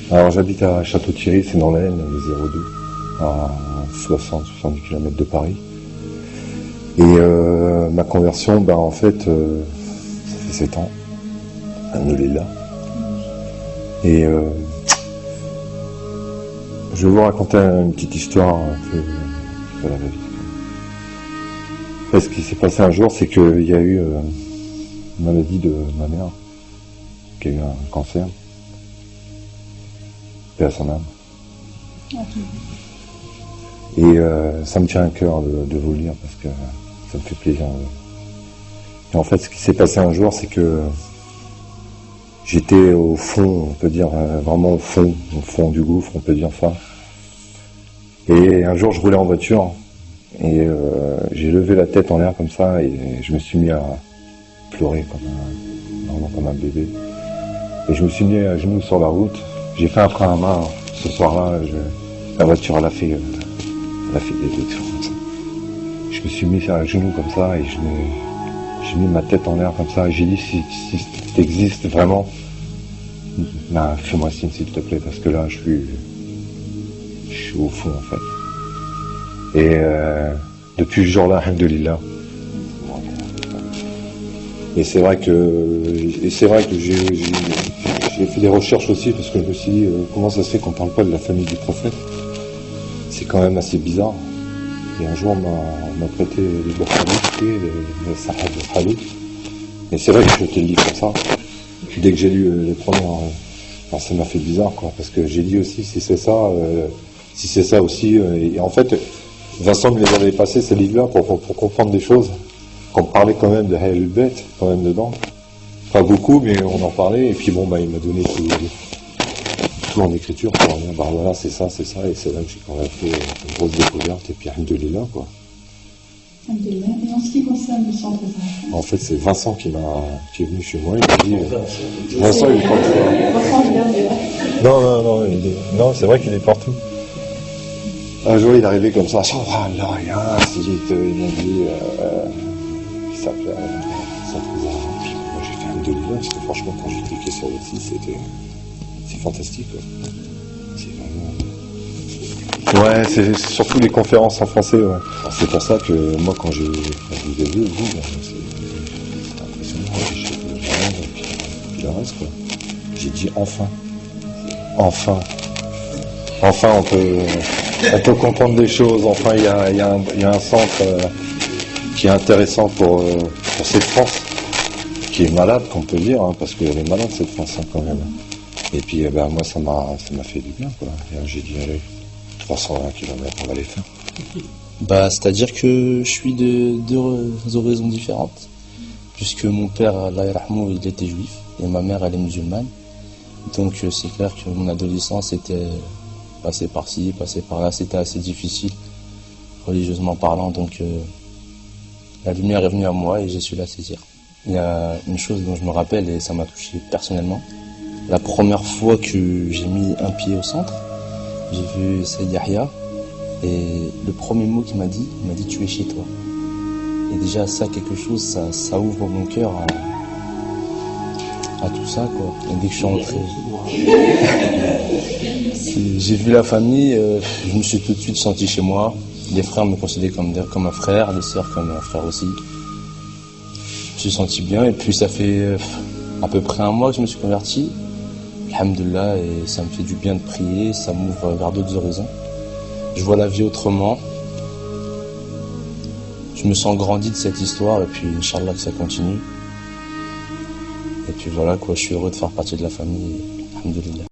Alors j'habite à Château-Thierry, c'est dans l'Aisne, le 02, à 60-70 km de Paris. Et ma conversion, en fait, ça fait 7 ans. Alhamdoulilah. Et je vais vous raconter une petite histoire que la vérité. Ce qui s'est passé un jour, c'est qu'il y a eu une maladie de ma mère, qui a eu un cancer. Paix à son âme. Et ça me tient à cœur de vous le dire parce que ça me fait plaisir. Et en fait, ce qui s'est passé un jour, c'est que j'étais au fond, on peut dire, vraiment au fond du gouffre, on peut dire ça. Et un jour, je roulais en voiture et j'ai levé la tête en l'air comme ça et je me suis mis à pleurer vraiment comme un bébé. Et je me suis mis à genoux sur la route. J'ai fait un frein à main ce soir-là. La voiture, elle a fait des trucs comme ça. Je me suis mis à genoux comme ça et j'ai mis ma tête en l'air comme ça. Et j'ai dit, si tu existes vraiment, fais-moi signe s'il te plaît, parce que là, je suis au fond en fait. Et depuis ce jour-là, alhamdoulilah. Et c'est vrai que j'ai fait des recherches aussi parce que je me suis dit comment ça se fait qu'on parle pas de la famille du prophète. C'est quand même assez bizarre. Et un jour on m'a prêté les Bukhari, les Sahab al-Khalid. Et c'est vrai que je te le dis comme ça. Dès que j'ai lu les premières, ça m'a fait bizarre quoi, parce que j'ai dit aussi si c'est ça aussi. Et en fait, Vincent me les avait passés ces livres-là pour comprendre des choses. On parlait quand même de Ahl al-Bayt, quand même dedans. Pas beaucoup, mais on en parlait. Et puis il m'a donné tout en écriture pour dire, voilà, c'est ça. Et c'est là que j'ai quand même fait une grosse découverte. Et puis alhamdoulilah, quoi. Alhamdoulilah. Et en ce qui concerne le centre Zahra, en fait, c'est Vincent qui est venu chez moi. Il m'a dit, Vincent, il est partout. Non, c'est vrai qu'il est partout. Un jour, il est arrivé comme ça. Il m'a dit, il s'appelait Centre Zahra. Puis moi, j'ai fait alhamdoulilah, parce que franchement, quand j'ai cliqué sur le site, c'est fantastique, quoi. C'est vraiment... Ouais, c'est surtout les conférences en français, ouais. C'est pour ça que moi, quand je vous ai vu, c'est impressionnant. J'ai puis le reste, quoi. J'ai dit enfin, on peut comprendre des choses. Enfin, il y a un centre qui est intéressant pour cette France, qui est malade, qu'on peut dire, hein, parce qu'elle est malade cette France, hein, quand même. Et puis, moi, ça m'a fait du bien, quoi. Et j'ai dit, allez, 320 km, on va les faire. C'est-à-dire que je suis de deux horizons différentes, puisque mon père, Allah yarhamou, il était juif, et ma mère, elle est musulmane. Donc, c'est clair que mon adolescence était passée par-ci, passée par-là, c'était assez difficile, religieusement parlant, donc la lumière est venue à moi et j'ai su la saisir. Il y a une chose dont je me rappelle et ça m'a touché personnellement. La première fois que j'ai mis un pied au centre, j'ai vu Saïd Yahya et le premier mot qu'il m'a dit, tu es chez toi. Et déjà ça, quelque chose, ça ouvre mon cœur à tout ça, quoi. Et dès que je suis rentré, j'ai vu la famille, je me suis tout de suite senti chez moi. Les frères me considéraient comme un frère, les sœurs comme un frère aussi. Je me suis senti bien et puis ça fait à peu près un mois que je me suis converti. Alhamdoulilah, et ça me fait du bien de prier, ça m'ouvre vers d'autres horizons. Je vois la vie autrement. Je me sens grandi de cette histoire et puis Inch'Allah que ça continue. Et puis voilà quoi, je suis heureux de faire partie de la famille. Alhamdoulilah.